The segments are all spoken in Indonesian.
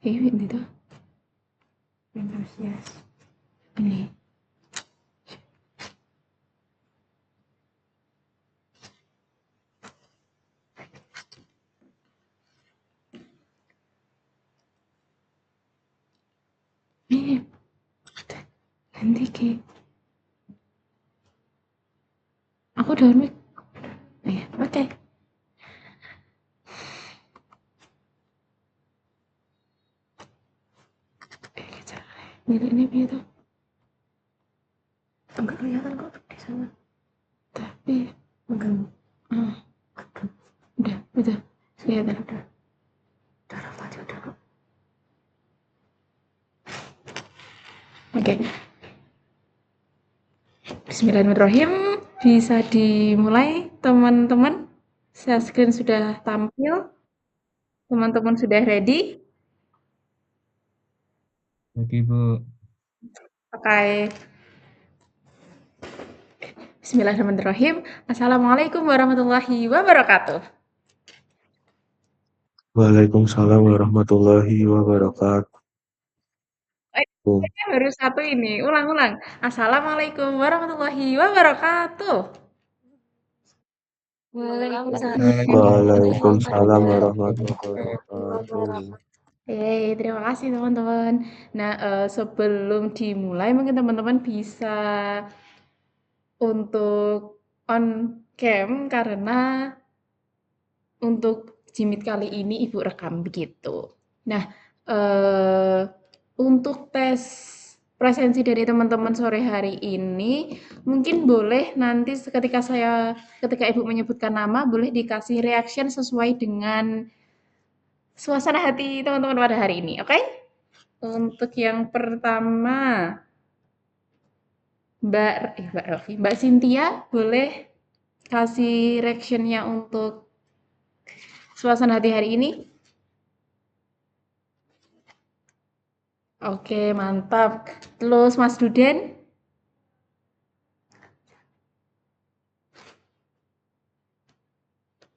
Ini tuh. Yes. Ini. Ini. Nanti ki. Aku udah mic. Iya, oke. Ini tuh. Enggak kelihatan kok di sana. Tapi mengganggu. Udah. Kelihatan. Udah. Darah tadi udah kok. Oke. Bismillahirrahmanirrahim. Bisa dimulai, teman-teman. Share screen sudah tampil. Teman-teman sudah ready? Oke, Bu. Pakai. Bismillahirrahmanirrahim. Assalamualaikum warahmatullahi wabarakatuh. Waalaikumsalam warahmatullahi wabarakatuh. Baru satu ini. Ulang-ulang. Assalamualaikum warahmatullahi wabarakatuh. Waalaikumsalam warahmatullahi wabarakatuh. Terima kasih teman-teman. Nah, sebelum dimulai mungkin teman-teman bisa untuk on cam karena untuk Jimit kali ini Ibu rekam begitu. Nah, untuk tes presensi dari teman-teman sore hari ini, mungkin boleh nanti ketika Ibu menyebutkan nama, boleh dikasih reaction sesuai dengan suasana hati teman-teman pada hari ini, oke? Untuk yang pertama, Mbak Cynthia, boleh kasih reaction-nya untuk suasana hati hari ini? Oke, mantap. Terus Mas Duden?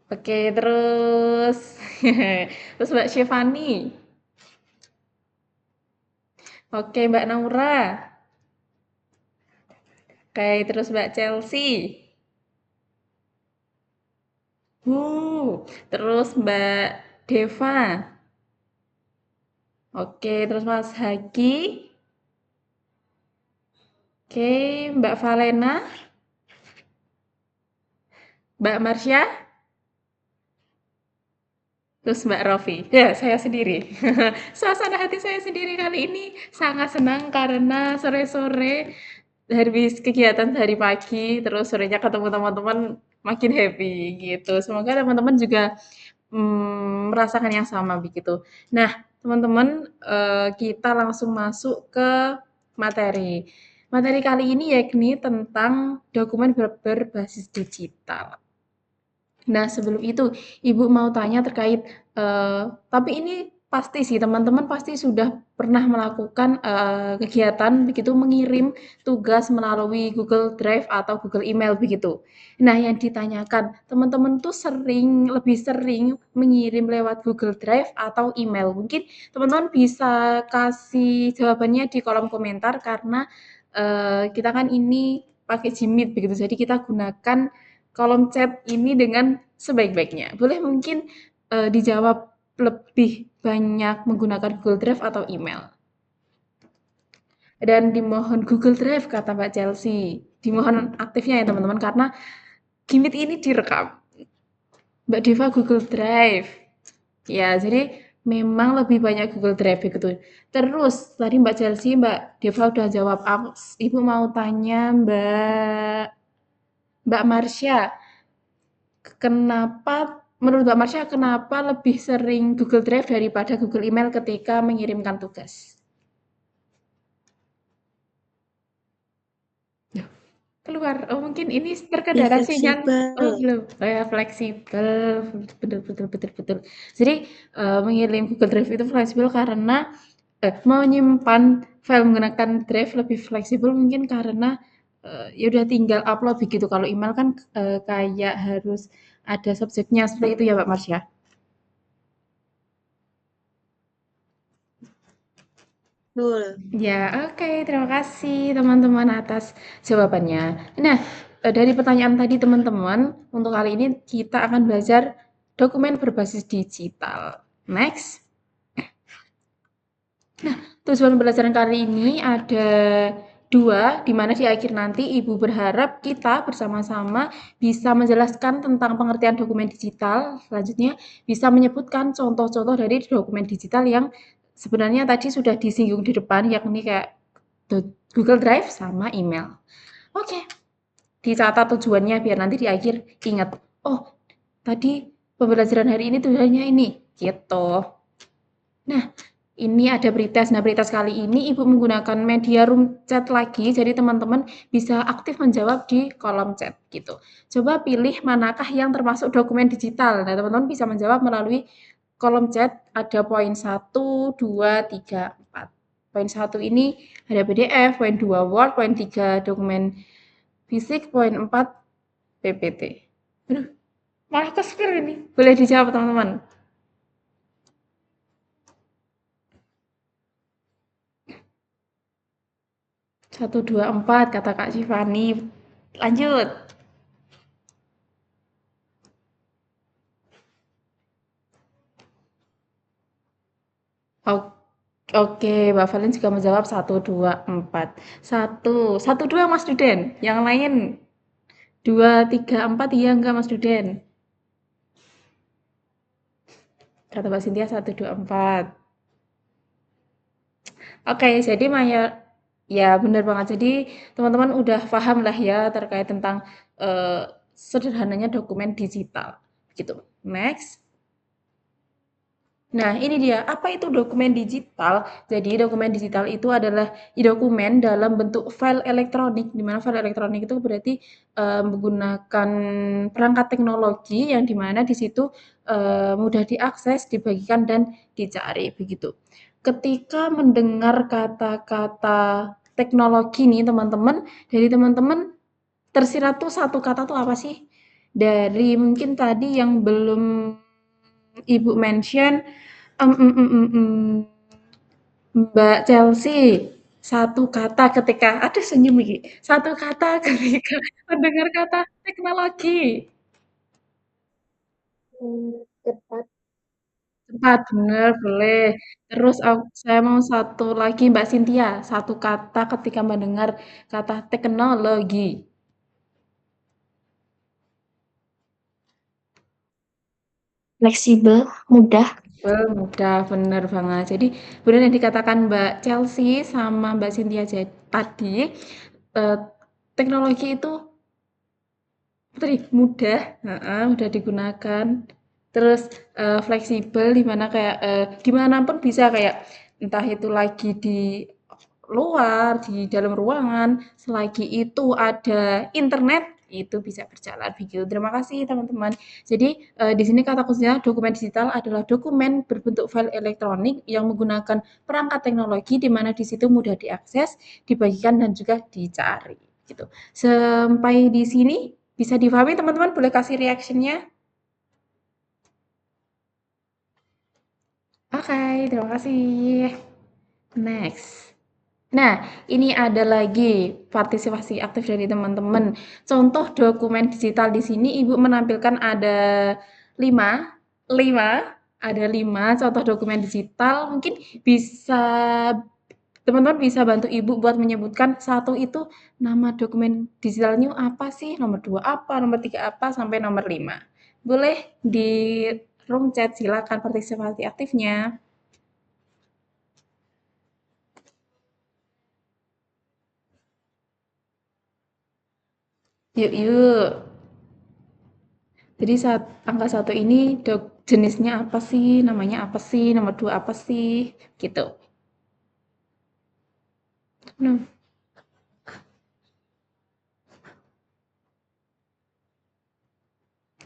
Oke, terus terus Mbak Syevani. Oke, Mbak Naura. Oke, terus Mbak Chelsea. Terus Mbak Deva. Oke, terus Mas Haki. Oke, Mbak Valena. Mbak Marsha. Terus Mbak Rofi. Ya, saya sendiri. Suasana hati saya sendiri kali ini sangat senang karena sore-sore habis kegiatan dari pagi, terus sorenya ketemu teman-teman makin happy gitu. Semoga teman-teman juga merasakan yang sama begitu. Nah, teman-teman, kita langsung masuk ke materi. Materi kali ini yakni tentang dokumen berbasis digital. Nah, sebelum itu Ibu mau tanya terkait, tapi ini pasti sih teman-teman pasti sudah pernah melakukan, kegiatan begitu mengirim tugas melalui Google Drive atau Google Email begitu. Nah, yang ditanyakan, teman-teman tuh lebih sering mengirim lewat Google Drive atau email? Mungkin teman-teman bisa kasih jawabannya di kolom komentar karena, kita kan ini pakai Jimit begitu, jadi kita gunakan kolom chat ini dengan sebaik-baiknya. Boleh mungkin dijawab lebih banyak menggunakan Google Drive atau email. Dan dimohon Google Drive kata Mbak Chelsea. Dimohon aktifnya ya teman-teman karena Gimit ini direkam. Mbak Deva Google Drive. Ya, jadi memang lebih banyak Google Drive gitu. Terus tadi Mbak Chelsea, Mbak Deva udah jawab. Ibu mau tanya Mbak Marsha. Menurut Mbak Marsha, kenapa lebih sering Google Drive daripada Google Email ketika mengirimkan tugas? Keluar. Oh, mungkin ini terkendala sinyal. Oh, belum. Oh ya, fleksibel. Betul, betul, betul, betul. Jadi, mengirim Google Drive itu fleksibel karena menyimpan file menggunakan Drive lebih fleksibel mungkin karena ya udah tinggal upload begitu. Kalau email kan kayak harus ada subjeknya seperti itu ya, Mbak Marsha. Betul. Ya, oke. Terima kasih teman-teman atas jawabannya. Nah, dari pertanyaan tadi teman-teman, untuk kali ini kita akan belajar dokumen berbasis digital. Next. Tujuan pembelajaran kali ini ada dua, di mana di akhir nanti Ibu berharap kita bersama-sama bisa menjelaskan tentang pengertian dokumen digital. Selanjutnya bisa menyebutkan contoh-contoh dari dokumen digital yang sebenarnya tadi sudah disinggung di depan, yakni kayak Google Drive sama email. Oke, dicatat tujuannya biar nanti di akhir ingat. Oh, tadi pembelajaran hari ini tujuannya ini, gitu. Nah, ini ada pretest. Nah, pretest kali ini Ibu menggunakan media room chat lagi, jadi teman-teman bisa aktif menjawab di kolom chat gitu. Coba pilih manakah yang termasuk dokumen digital. Nah, teman-teman bisa menjawab melalui kolom chat, ada poin 1, 2, 3, 4. Poin 1 ini ada PDF, poin 2 Word, poin 3 dokumen fisik, poin 4 PPT. Aduh, malah ke-spill ini. Boleh dijawab teman-teman. 1, 2, 4 kata Kak Syifani. Lanjut. Oke, Mbak Valen juga menjawab 1, 2, 4. 1, 1, 2 Mas Duden. Yang lain 2, 3, 4 iya enggak Mas Duden? Kata Mbak Cynthia 1, 2, 4. Oke, jadi Maya, ya benar banget. Jadi teman-teman udah paham lah ya terkait tentang eh, sederhananya dokumen digital. Gitu. Next. Nah, ini dia. Apa itu dokumen digital? Jadi, dokumen digital itu adalah dokumen dalam bentuk file elektronik, di mana file elektronik itu berarti menggunakan perangkat teknologi yang di mana di situ mudah diakses, dibagikan, dan dicari, begitu. Ketika mendengar kata-kata teknologi nih, teman-teman, dari teman-teman tersirat tuh satu kata tuh apa sih? Dari mungkin tadi yang belum Ibu mention, Mbak Chelsea, satu kata ketika ada senyum iki, satu kata ketika mendengar kata teknologi. Cepat. Cepat, bener, boleh. Terus saya mau satu lagi Mbak Cynthia, satu kata ketika mendengar kata teknologi. Fleksibel, mudah. Mudah, bener banget. Jadi bener yang dikatakan Mbak Chelsea sama Mbak Cynthia tadi, eh, teknologi itu tadi mudah, heeh, mudah digunakan, terus fleksibel di mana kayak dimanapun bisa kayak entah itu lagi di luar, di dalam ruangan, selagi itu ada internet itu bisa berjalan begitu. Terima kasih teman-teman. Jadi di sini kata kuncinya dokumen digital adalah dokumen berbentuk file elektronik yang menggunakan perangkat teknologi di mana di situ mudah diakses, dibagikan dan juga dicari gitu. Sampai di sini bisa difahami teman-teman? Boleh kasih reaction-nya? Oke, terima kasih. Next. Nah, ini ada lagi partisipasi aktif dari teman-teman. Contoh dokumen digital di sini Ibu menampilkan ada 5, 5, ada 5 contoh dokumen digital. Mungkin bisa teman-teman bisa bantu Ibu buat menyebutkan satu itu nama dokumen digitalnya apa sih, nomor 2 apa, nomor 3 apa, sampai nomor 5. Boleh di room chat, silakan partisipasi aktifnya. Yuk, yuk. Jadi saat angka satu ini jenisnya apa sih, namanya apa sih, nomor 2 apa sih, gitu. Nah,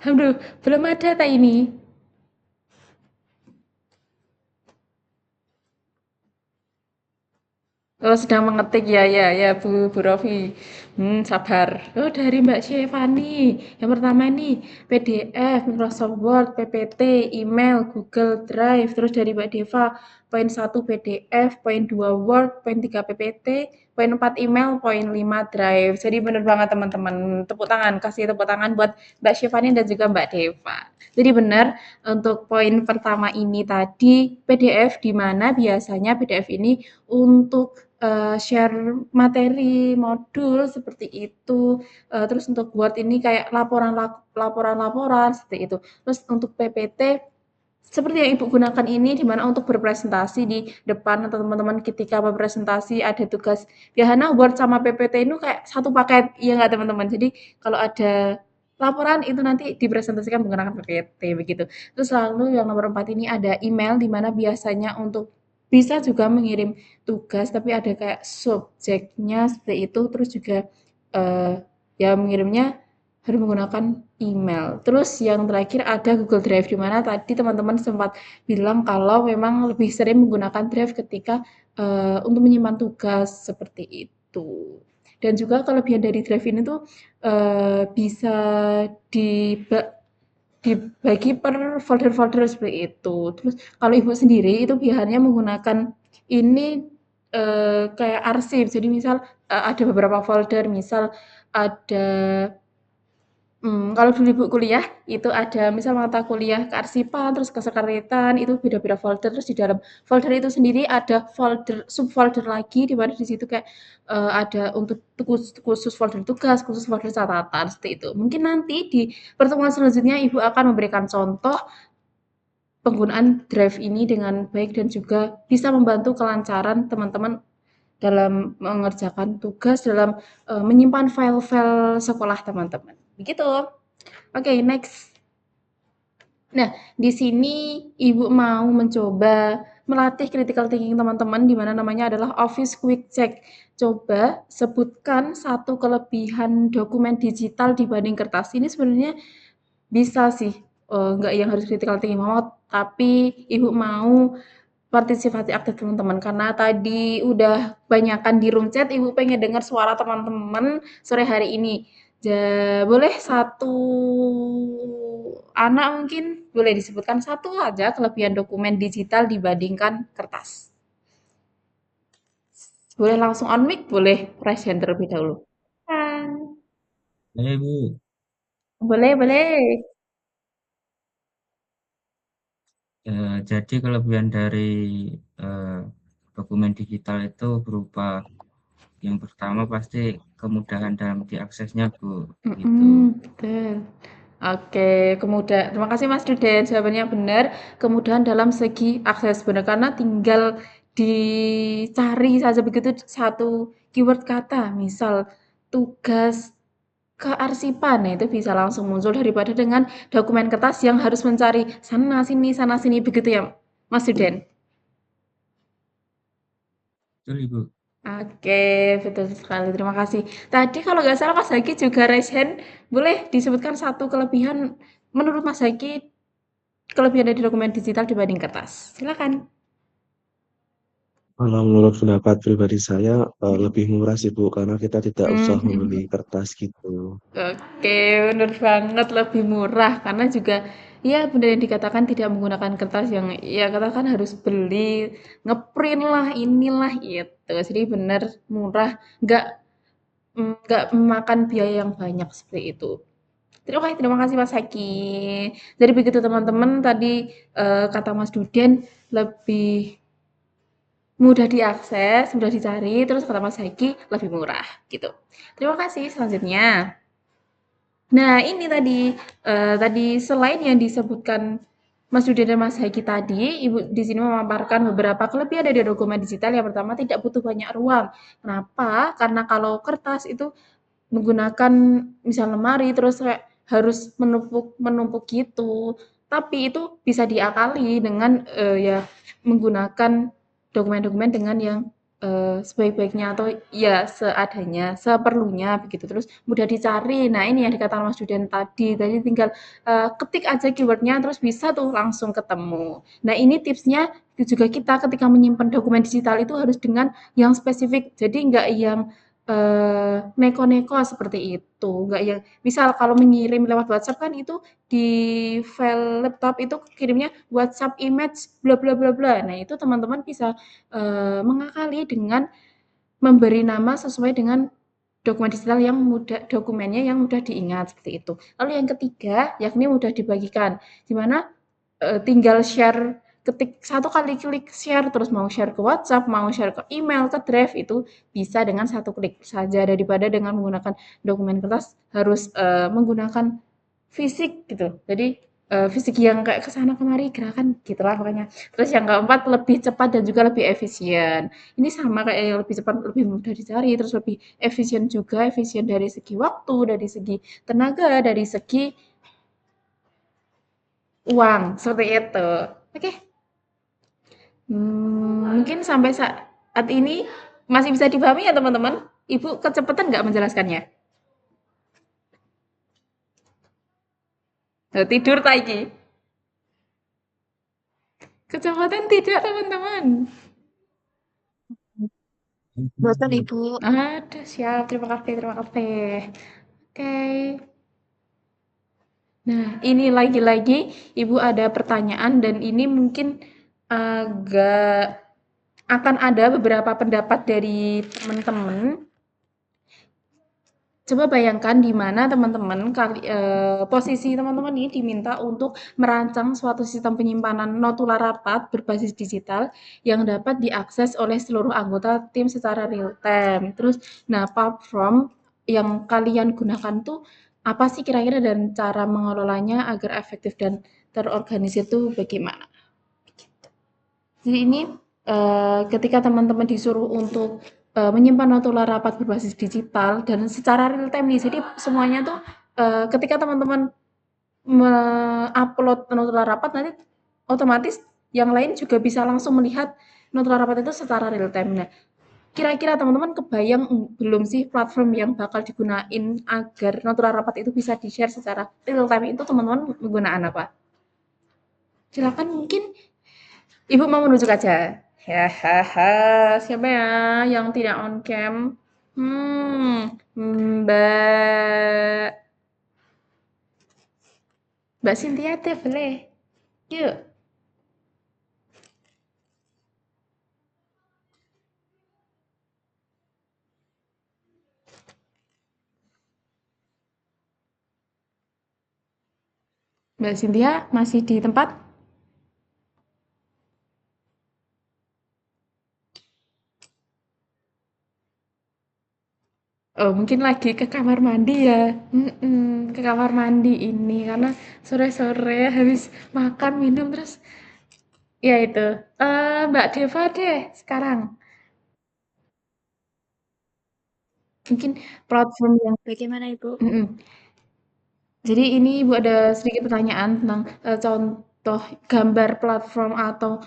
aduh, belum ada tak ini. Oh, sedang mengetik ya, ya, ya, Bu Rofi. Sabar. Oh, dari Mbak Syevani. Yang pertama nih, PDF, Microsoft Word, PPT, email, Google Drive. Terus dari Mbak Deva, poin 1 PDF, poin 2 Word, poin 3 PPT, poin 4 email, poin 5 Drive. Jadi bener banget teman-teman. Tepuk tangan, kasih tepuk tangan buat Mbak Syifani dan juga Mbak Deva. Jadi benar untuk poin pertama ini tadi PDF, di mana biasanya PDF ini untuk share materi modul seperti itu. Terus untuk Word ini kayak laporan-laporan seperti itu. Terus untuk PPT seperti yang Ibu gunakan ini di mana untuk berpresentasi di depan atau teman-teman ketika berpresentasi ada tugas biasanya Word sama PPT itu kayak satu paket, iya nggak teman-teman? Jadi kalau ada laporan itu nanti dipresentasikan menggunakan PPT begitu. Terus lalu yang nomor 4 ini ada email di mana biasanya untuk bisa juga mengirim tugas tapi ada kayak subjeknya seperti itu terus juga ya mengirimnya harus menggunakan email. Terus yang terakhir ada Google Drive di mana tadi teman-teman sempat bilang kalau memang lebih sering menggunakan Drive ketika untuk menyimpan tugas seperti itu. Dan juga kelebihan dari Drive ini tuh bisa dibagi per folder-folder seperti itu. Terus kalau Ibu sendiri itu biasanya menggunakan ini kayak arsip. Jadi misal ada beberapa folder, misal ada kalau dulu Ibu kuliah, itu ada misal mata kuliah kearsipan, terus kesekretariatan, itu beda-beda folder, terus di dalam folder itu sendiri ada folder subfolder lagi, di mana di situ kayak, ada untuk khusus folder tugas, khusus folder catatan, seperti itu. Mungkin nanti di pertemuan selanjutnya Ibu akan memberikan contoh penggunaan Drive ini dengan baik dan juga bisa membantu kelancaran teman-teman dalam mengerjakan tugas, dalam, menyimpan file-file sekolah teman-teman, begitu. Oke, next. Nah, di sini Ibu mau mencoba melatih critical thinking teman-teman, di mana namanya adalah Office Quick Check. Coba sebutkan satu kelebihan dokumen digital dibanding kertas. Ini sebenarnya bisa sih, nggak yang harus critical thinking banget, tapi Ibu mau partisipasi aktif teman-teman. Karena tadi udah banyakan di room chat, Ibu pengen dengar suara teman-teman sore hari ini. Boleh satu anak mungkin boleh disebutkan satu aja kelebihan dokumen digital dibandingkan kertas. Boleh langsung on mic, boleh raise hand terlebih dahulu. Kan. Bu, Boleh, boleh. jadi kelebihan dari eh, dokumen digital itu berupa yang pertama pasti kemudahan dalam diaksesnya, Bu, gitu. Betul. Oke, kemudian terima kasih Mas Duden, jawabannya benar. Kemudahan dalam segi akses benar karena tinggal dicari saja begitu satu keyword kata, misal tugas kearsipan, nah itu bisa langsung muncul daripada dengan dokumen kertas yang harus mencari sana sini begitu ya, Mas Duden. Betul, Ibu. Oke, betul sekali. Terima kasih. Tadi kalau nggak salah Mas Haki juga raise hand. Boleh disebutkan satu kelebihan menurut Mas Haki kelebihan dari dokumen digital dibanding kertas. Silakan. Kalau menurut pendapat pribadi saya lebih murah sih Bu, karena kita tidak usah membeli Hmm. kertas gitu. Oke, benar banget lebih murah karena juga ya benar yang dikatakan tidak menggunakan kertas yang ya katakan harus beli, ngeprint lah, inilah itu. Jadi benar murah, nggak memakan biaya yang banyak seperti itu. Terima kasih Mas Haki. Jadi begitu teman-teman tadi kata Mas Duden lebih mudah diakses, mudah dicari, terus kata Mas Haki lebih murah gitu. Terima kasih selanjutnya. Nah ini tadi selain yang disebutkan Mas Duden dan Mas Haki tadi, Ibu di sini memaparkan beberapa kelebihan dari dokumen digital. Yang pertama tidak butuh banyak ruang. Kenapa? Karena kalau kertas itu menggunakan misal lemari terus kayak harus menumpuk gitu. Tapi itu bisa diakali dengan ya menggunakan dokumen-dokumen dengan yang sebaik-baiknya atau ya seadanya, seperlunya begitu. Terus mudah dicari. Nah, ini yang dikatakan Mas Duden tadi. Tadi tinggal ketik aja keywordnya terus bisa tuh langsung ketemu. Nah, ini tipsnya juga kita ketika menyimpan dokumen digital itu harus dengan yang spesifik. Jadi nggak yang neko-neko seperti itu, nggak yang misal kalau mengirim lewat WhatsApp kan itu di file laptop itu kirimnya WhatsApp image bla bla bla bla. Nah, itu teman-teman bisa, mengakali dengan memberi nama sesuai dengan dokumennya yang mudah diingat, seperti itu. Lalu yang ketiga, yakni mudah dibagikan, di mana tinggal share, ketik satu kali klik share, terus mau share ke WhatsApp, mau share ke email, ke Drive, itu bisa dengan satu klik saja daripada dengan menggunakan dokumen kertas harus menggunakan fisik gitu. Jadi fisik yang kayak kesana kemari gerakan gitulah pokoknya. Terus yang keempat lebih cepat dan juga lebih efisien. Ini sama kayak yang lebih cepat, lebih mudah dicari, terus lebih efisien juga, efisien dari segi waktu, dari segi tenaga, dari segi uang, seperti itu. Oke, mungkin sampai saat ini masih bisa dipahami ya teman-teman? Ibu kecepatan nggak menjelaskannya? Tidur tadi. Kecepatan tidak teman-teman. Bosan Ibu. Ada siap, terima kasih, terima kasih. Oke. Nah, ini lagi-lagi Ibu ada pertanyaan dan ini mungkin agak akan ada beberapa pendapat dari teman-teman. Coba bayangkan di mana teman-teman posisi teman-teman ini diminta untuk merancang suatu sistem penyimpanan notula rapat berbasis digital yang dapat diakses oleh seluruh anggota tim secara real time. Terus, nah platform yang kalian gunakan tuh apa sih kira-kira dan cara mengelolanya agar efektif dan terorganisir tuh bagaimana? Jadi ini ketika teman-teman disuruh untuk menyimpan notula rapat berbasis digital dan secara real time nih. Jadi semuanya tuh ketika teman-teman upload notula rapat nanti otomatis yang lain juga bisa langsung melihat notula rapat itu secara real time. Nah, kira-kira teman-teman kebayang belum sih platform yang bakal digunain agar notula rapat itu bisa di-share secara real time itu teman-teman menggunakan apa? Silakan mungkin Ibu mau menunjuk aja. Hahaha, siapa ya yang tidak on cam? Mbak Mbak Cynthia teh boleh. Yuk. Mbak Cynthia masih di tempat? Oh, mungkin lagi ke kamar mandi ya. Ke kamar mandi ini karena sore-sore habis makan minum terus ya itu. Mbak Deva deh sekarang. Mungkin platform yang Bagaimana Ibu? mm-mm. Jadi ini Ibu ada sedikit pertanyaan tentang contoh gambar platform atau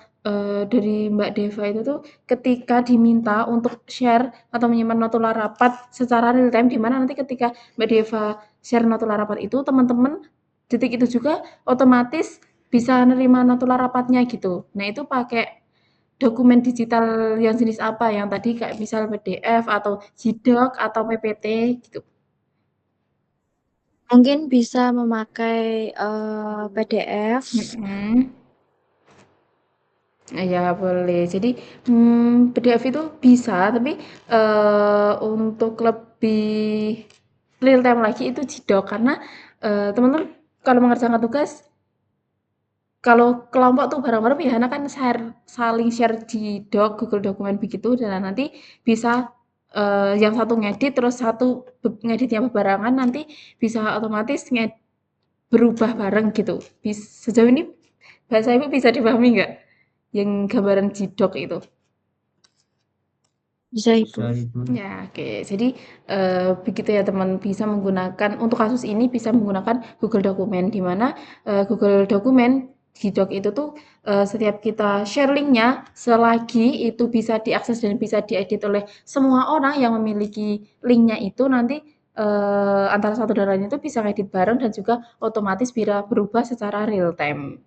dari Mbak Deva itu tuh ketika diminta untuk share atau menyimpan notula rapat secara real time, di mana nanti ketika Mbak Deva share notula rapat itu teman-teman detik itu juga otomatis bisa nerima notula rapatnya gitu. Nah itu pakai dokumen digital yang jenis apa? Yang tadi kayak misal PDF atau Gdoc atau PPT gitu. Mungkin bisa memakai PDF. Mm-mm. Ya boleh. Jadi, PDF itu bisa, tapi, untuk lebih real time lagi itu Jidok, karena, teman-teman kalau mengerjakan tugas, kalau kelompok tuh bareng-bareng biasanya kan saling share Jidok, Google Dokumen begitu, dan nanti bisa, yang satu ngedit, terus satu ngeditnya bebarengan, nanti bisa otomatis berubah bareng gitu. Sejauh ini bahasa Ibu bisa dipahami nggak? Yang gambaran jidok itu. Bisa Ibu. Bisa Ibu. Ya, oke. Jadi begitu ya teman, bisa menggunakan untuk kasus ini bisa menggunakan Google Dokumen di mana Google Dokumen Gdoc itu tuh setiap kita share linknya selagi itu bisa diakses dan bisa diedit oleh semua orang yang memiliki linknya itu nanti antara satu dan lain itu bisa ngedit bareng dan juga otomatis bisa berubah secara real time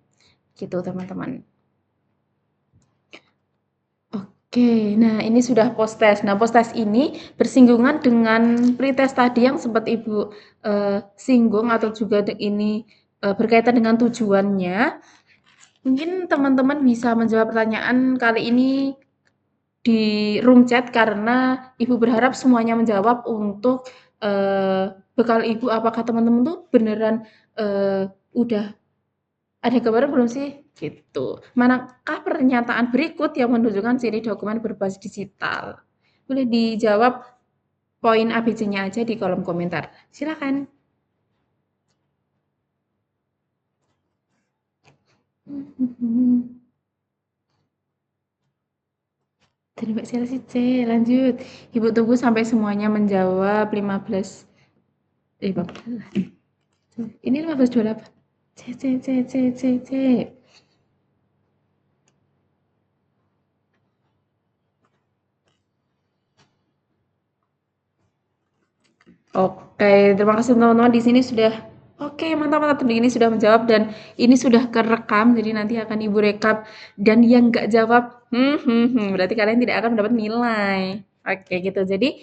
gitu teman-teman. Oke, nah ini sudah post-test. Nah, post-test ini bersinggungan dengan pretest tadi yang sempat Ibu, singgung atau juga ini, berkaitan dengan tujuannya. Mungkin teman-teman bisa menjawab pertanyaan kali ini di room chat karena Ibu berharap semuanya menjawab untuk, bekal Ibu apakah teman-teman tuh beneran, udah ada gambaran belum sih? Gitu. Manakah pernyataan berikut yang menunjukkan ciri dokumen berbasis digital? Boleh dijawab poin ABC-nya aja di kolom komentar. Silakan. Dari Mbak Chelsea C, lanjut. Ibu tunggu sampai semuanya menjawab 15. 15. Ini 15.28. C, C, C, C, C, C. Oke, terima kasih teman-teman di sini sudah oke, mantap-mantap di ini sudah menjawab dan ini sudah kerekam jadi nanti akan Ibu rekap dan yang nggak jawab berarti kalian tidak akan mendapat nilai. Oke gitu. Jadi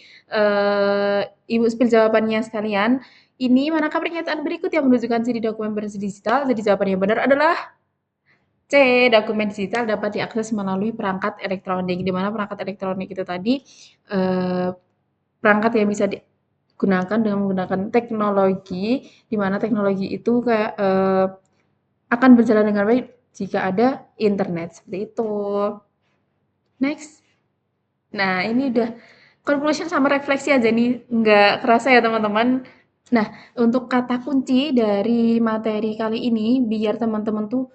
Ibu spill jawabannya sekalian. Ini manakah pernyataan berikut yang menunjukkan ciri dokumen berbasis digital? Jadi jawaban yang benar adalah C. Dokumen digital dapat diakses melalui perangkat elektronik. Di mana perangkat elektronik itu tadi perangkat yang bisa digunakan dengan menggunakan teknologi, di mana teknologi itu kayak akan berjalan dengan baik jika ada internet seperti itu. Next. Nah, ini udah conclusion sama refleksi aja nih, nggak kerasa ya teman-teman. Nah, untuk kata kunci dari materi kali ini, biar teman-teman tuh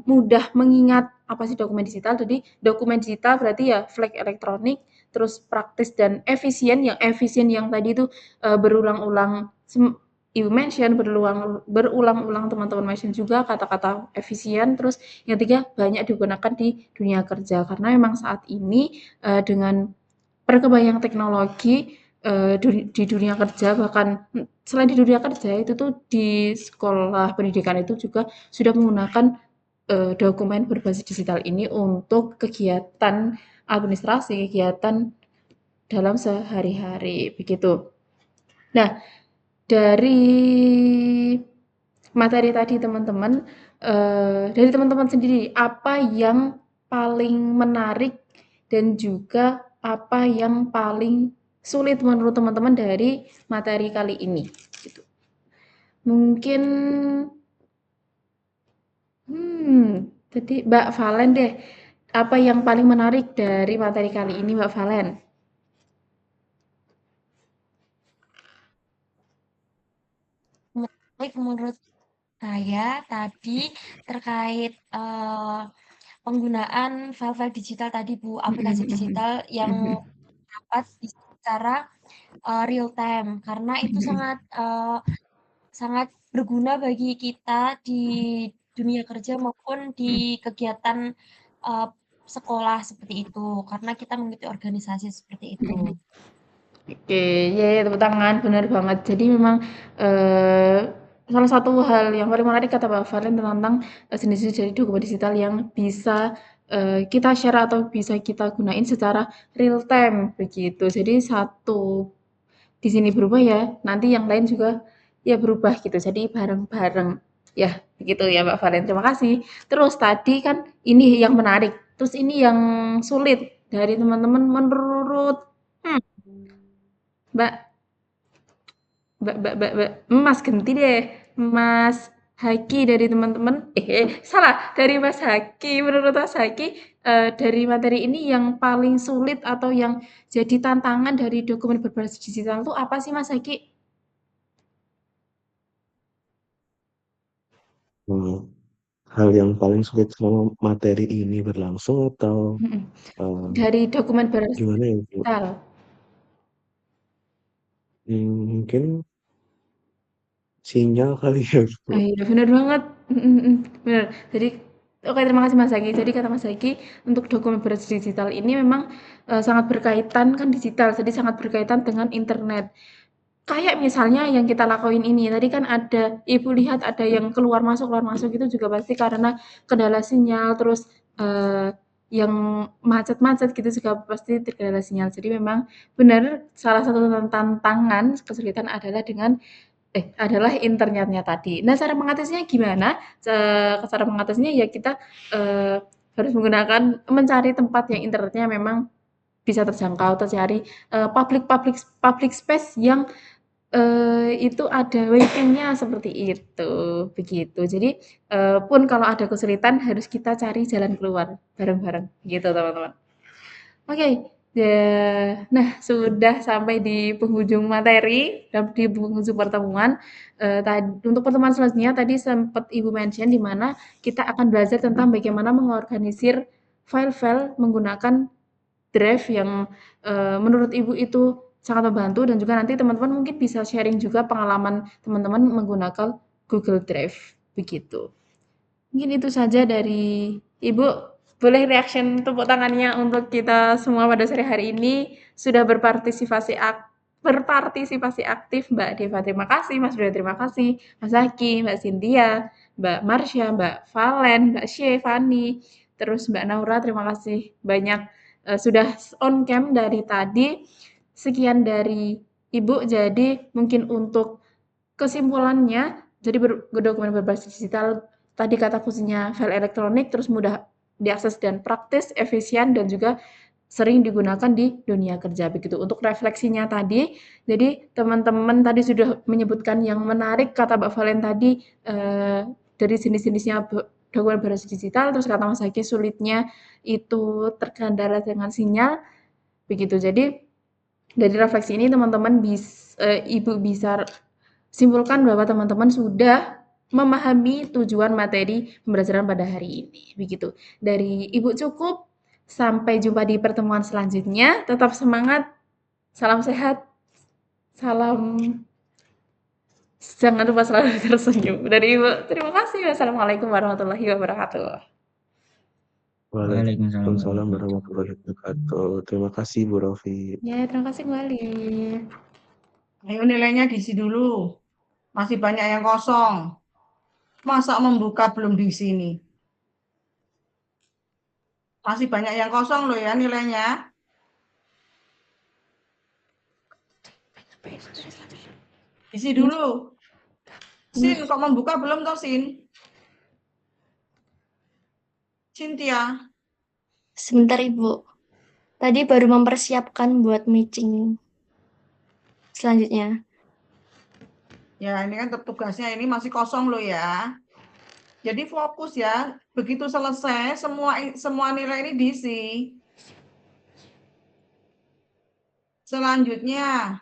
mudah mengingat apa sih dokumen digital. Jadi dokumen digital berarti ya flag elektronik, terus praktis dan efisien. Yang efisien yang tadi itu berulang-ulang, Ibu mention berulang-ulang teman-teman mention juga kata-kata efisien. Terus yang ketiga banyak digunakan di dunia kerja karena memang saat ini dengan perkembangan teknologi di dunia kerja bahkan selain di dunia kerja itu tuh di sekolah pendidikan itu juga sudah menggunakan dokumen berbasis digital ini untuk kegiatan administrasi, kegiatan dalam sehari-hari begitu. Nah, dari materi tadi teman-teman, dari teman-teman sendiri apa yang paling menarik dan juga apa yang paling sulit menurut teman-teman dari materi kali ini? Gitu. Mungkin, tadi Mbak Valen deh, apa yang paling menarik dari materi kali ini Mbak Valen? Menarik menurut saya tadi terkait penggunaan file-file digital tadi Bu, aplikasi digital yang dapat secara real time karena itu sangat berguna bagi kita di dunia kerja maupun di kegiatan sekolah seperti itu karena kita mengikuti organisasi seperti itu. Oke, ye tepuk tangan, benar banget. Jadi memang salah satu hal yang paling menarik kata Mbak Valen tentang jenis-jenis dari dokumen digital yang bisa kita share atau bisa kita gunain secara real time begitu. Jadi satu di sini berubah ya, nanti yang lain juga ya berubah gitu. Jadi bareng-bareng ya begitu ya Mbak Valen. Terima kasih. Terus tadi kan ini yang menarik. Terus ini yang sulit dari teman-teman menurut Mbak Mbak, Mas ganti deh, Mas Haki dari teman-teman. Salah dari Mas Haki. Menurut Mas Haki, dari materi ini yang paling sulit atau yang jadi tantangan dari dokumen berbasis digital itu apa sih Mas Haki? Hal yang paling sulit selama materi ini berlangsung atau Dari dokumen berbasis gimana ya Bu? digital. Mungkin sinyal kali ya Bu. Iya bener banget. Bener. Jadi oke terima kasih Mas Haki. Jadi kata Mas Haki untuk dokumen berbasis digital ini memang sangat berkaitan kan digital, jadi sangat berkaitan dengan internet. Kayak misalnya yang kita lakuin ini, tadi kan ada Ibu lihat ada yang keluar masuk itu juga pasti karena kendala sinyal, terus yang macet-macet gitu juga pasti terkendala sinyal. Jadi memang benar salah satu tantangan kesulitan adalah internetnya tadi. Nah, cara mengatasinya gimana? Cara mengatasinya ya kita, harus mencari tempat yang internetnya memang bisa terjangkau, tercari public space yang itu ada wifi-nya seperti itu, begitu. Jadi, pun kalau ada kesulitan harus kita cari jalan keluar bareng-bareng, gitu teman-teman. Oke, nah sudah sampai di penghujung materi dan di penghujung pertemuan. Untuk pertemuan selanjutnya tadi sempat Ibu mention di mana kita akan belajar tentang bagaimana mengorganisir file-file menggunakan Drive yang, menurut Ibu itu sangat membantu dan juga nanti teman-teman mungkin bisa sharing juga pengalaman teman-teman menggunakan Google Drive, begitu. Mungkin itu saja dari Ibu. Boleh reaction tepuk tangannya untuk kita semua pada sore hari ini sudah berpartisipasi aktif Mbak Deva, terima kasih, Mas Bro, terima kasih, Mas Zaki, Mbak Cynthia, Mbak Marsha, Mbak Valen, Mbak Fanny, terus Mbak Naura, terima kasih banyak sudah on cam dari tadi. Sekian dari Ibu. Jadi mungkin untuk kesimpulannya, jadi dokumen berbasis digital tadi kata kuncinya file elektronik, terus mudah diakses dan praktis, efisien, dan juga sering digunakan di dunia kerja begitu. Untuk refleksinya tadi, jadi teman-teman tadi sudah menyebutkan yang menarik kata Mbak Valen tadi dari jenis-jenisnya dokumen berbasis digital, terus kata Mas Zaki sulitnya itu terkendala dengan sinyal begitu. Jadi dari refleksi ini teman-teman Ibu bisa simpulkan bahwa teman-teman sudah memahami tujuan materi pembelajaran pada hari ini. Begitu. Dari Ibu cukup. Sampai jumpa di pertemuan selanjutnya. Tetap semangat. Salam sehat. Salam. Jangan lupa selalu tersenyum. Dari Ibu. Terima kasih. Wassalamualaikum warahmatullahi wabarakatuh. Waalaikumsalam warahmatullahi wabarakatuh. Terima kasih Bu Rofi. Ya, terima kasih kembali. Ayo nilainya diisi dulu. Masih banyak yang kosong. Masa membuka belum diisi ini? Masih banyak yang kosong loh ya nilainya. Isi dulu. Sin, kok membuka belum toh Sin? Cynthia. Sebentar Ibu. Tadi baru mempersiapkan buat meeting selanjutnya. Ya, ini kan tugasnya ini masih kosong loh ya. Jadi fokus ya. Begitu selesai semua nilai ini diisi. Selanjutnya